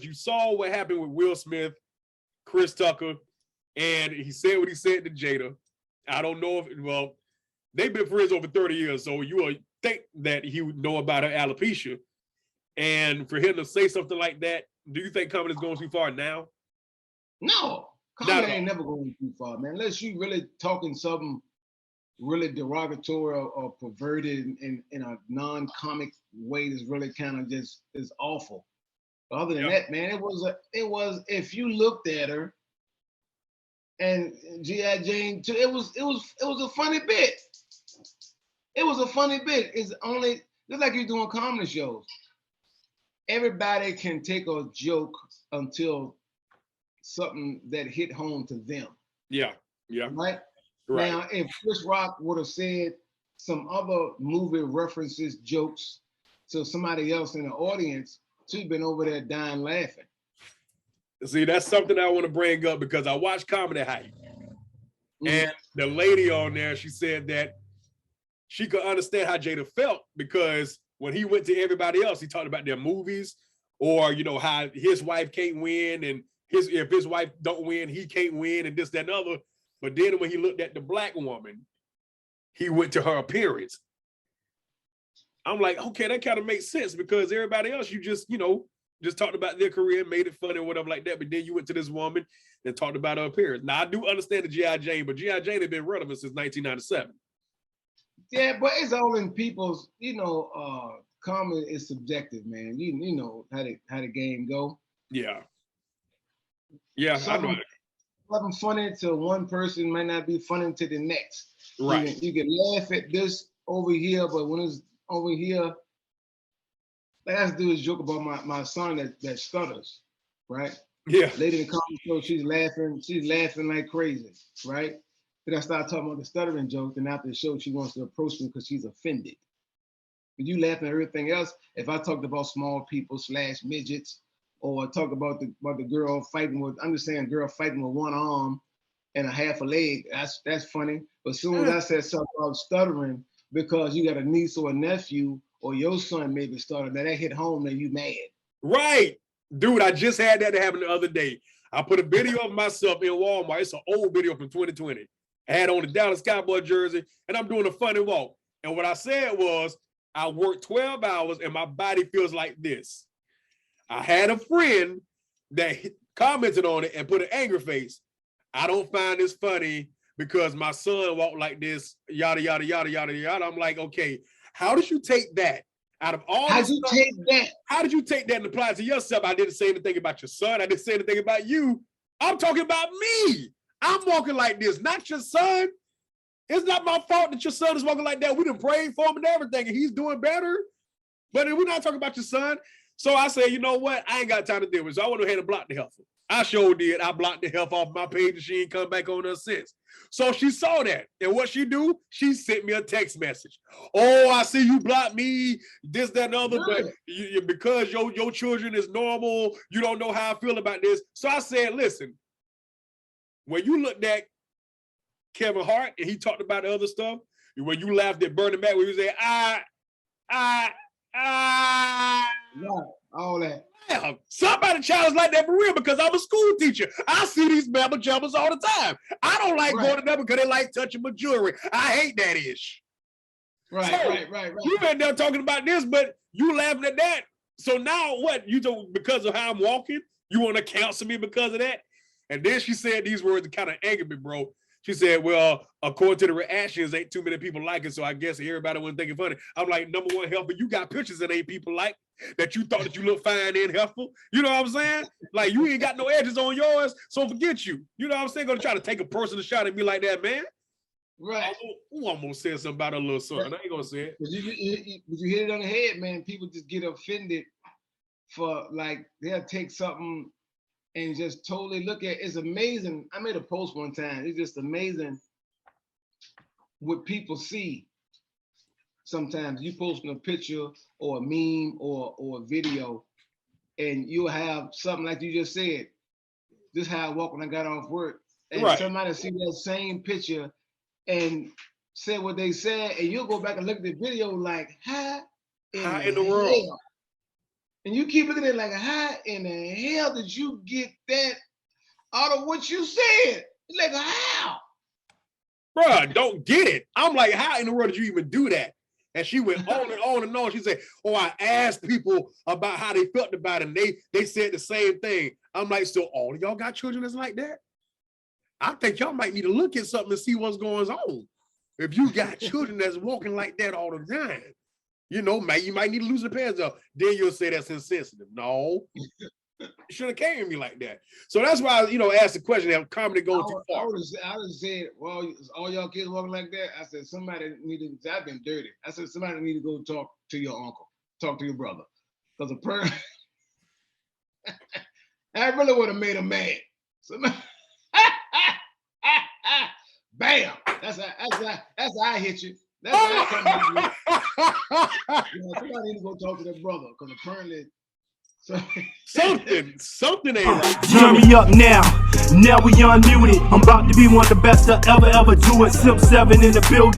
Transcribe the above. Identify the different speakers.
Speaker 1: you saw what happened with Will Smith, Chris Tucker, and he said what he said to Jada. I don't know if, well, they've been friends over 30 years, so you would think that he would know about her alopecia. And for him to say something like that, do you think Common is going too far now?
Speaker 2: No, Common ain't never going too far, man. Unless you really talking something really derogatory or perverted in a non-comic way that's really kind of just is awful. But other than that, man, it was if you looked at her and G.I. Jane too, it was a funny bit. It was a funny bit. It's only just like you're doing comedy shows. Everybody can take a joke until something that hit home to them.
Speaker 1: Yeah.
Speaker 2: Right? Now, if Chris Rock would have said some other movie references, jokes to somebody else in the audience, she'd been over there dying laughing.
Speaker 1: See, that's something I want to bring up because I watched Comedy Hype. And the lady on there, she said that she could understand how Jada felt because when he went to everybody else, he talked about their movies or, you know, how his wife can't win and if his wife don't win, he can't win and this, that, and other. But then when he looked at the black woman, he went to her appearance. I'm like, okay, that kind of makes sense because everybody else, you just, you know, just talked about their career, made it funny or whatever like that. But then you went to this woman and talked about her appearance. Now, I do understand the G.I. Jane, but G.I. Jane had been relevant since 1997.
Speaker 2: Yeah, but it's all in people's, you know, comedy is subjective, man. You know how the game go.
Speaker 1: Yeah. Yeah,
Speaker 2: something,
Speaker 1: I know.
Speaker 2: Something funny to one person might not be funny to the next.
Speaker 1: Right.
Speaker 2: You can laugh at this over here, but when it's over here, like I have to do this joke about my son that stutters, right?
Speaker 1: Yeah.
Speaker 2: Later in the comedy show, she's laughing like crazy, right? Then I start talking about the stuttering joke, and after the show, she wants to approach me because she's offended. But you laughing at everything else. If I talked about small people / midgets, or talk about the girl fighting with, I'm just saying girl fighting with one arm and a half a leg, that's funny. But as soon as I said something about stuttering because you got a niece or a nephew or your son maybe stuttering, that hit home and you mad.
Speaker 1: Right. Dude, I just had that happen the other day. I put a video of myself in Walmart. It's an old video from 2020. I had on the Dallas Cowboy jersey and I'm doing a funny walk. And what I said was, I worked 12 hours and my body feels like this. I had a friend that commented on it and put an angry face. I don't find this funny because my son walked like this, yada, yada, yada, yada, yada. I'm like, okay, how did you take that out of all
Speaker 2: this stuff?
Speaker 1: How did you take that and apply it to yourself? I didn't say anything about your son. I didn't say anything about you. I'm talking about me. I'm walking like this, not your son. It's not my fault that your son is walking like that. We done prayed for him and everything, and he's doing better. But we're not talking about your son. So I said, you know what? I ain't got time to deal with it. So I went ahead and blocked the heifer. I sure did. I blocked the heifer off my page and she ain't come back on her since. So she saw that. And what she do? She sent me a text message. Oh, I see you blocked me, this, that, and other, but because your children is normal, you don't know how I feel about this. So I said, listen, when you looked at Kevin Hart and he talked about the other stuff, when you laughed at Bernie Mac, when you said,
Speaker 2: yeah, all that.
Speaker 1: Yeah, somebody challenge like that for real because I'm a school teacher. I see these mammal jumpers all the time. I don't like going to them because they like touching my jewelry. I hate that ish.
Speaker 2: Right.
Speaker 1: You been there talking about this, but you laughing at that. So now what? You don't, because of how I'm walking, you want to counsel me because of that? And then she said these words that kind of angered me, bro. She said, well, according to the reactions, ain't too many people like it, so I guess everybody wasn't thinking funny. I'm like, number one, helper, you got pictures that ain't people like, that you thought that you look fine and helpful. You know what I'm saying? Like, you ain't got no edges on yours, so forget you. You know what I'm saying? Gonna try to take a personal shot at me like that, man.
Speaker 2: Right.
Speaker 1: Who almost said something about a little son? I ain't gonna say it.
Speaker 2: But you hit it on the head, man. People just get offended for, like, they'll take something and just totally look at. It's amazing. I made a post one time. It's just amazing what people see. Sometimes you posting a picture or a meme or a video, and you'll have something like you just said. This is how I walk when I got off work. And somebody see that same picture and say what they said, and you'll go back and look at the video like, how in the world? And you keep looking at it like, how in the hell did you get that out of what you said? It's like, how?
Speaker 1: Bruh, don't get it. I'm like, how in the world did you even do that? And she went on and on and on. She said, oh, I asked people about how they felt about it, and they said the same thing. I'm like, so all of y'all got children that's like that? I think y'all might need to look at something and see what's going on. If you got children that's walking like that all the time, you know, you might need to loosen the pants up. Then you'll say that's insensitive. No, it should have came to me like that. So that's why I, asked the question, have comedy go too far?
Speaker 2: I would say, well, all y'all kids walking like that. I said, somebody needed, I've been dirty. I said, somebody need to go talk to your uncle, talk to your brother. Because I really would have made him mad. Somebody, bam! That's how I hit you. That's how I come to you. Somebody need to go talk to their brother because apparently
Speaker 1: something ain't right.
Speaker 3: Turn me up now. Now we unmuted. I'm about to be one of the best to ever do it. Simp 7 in the building.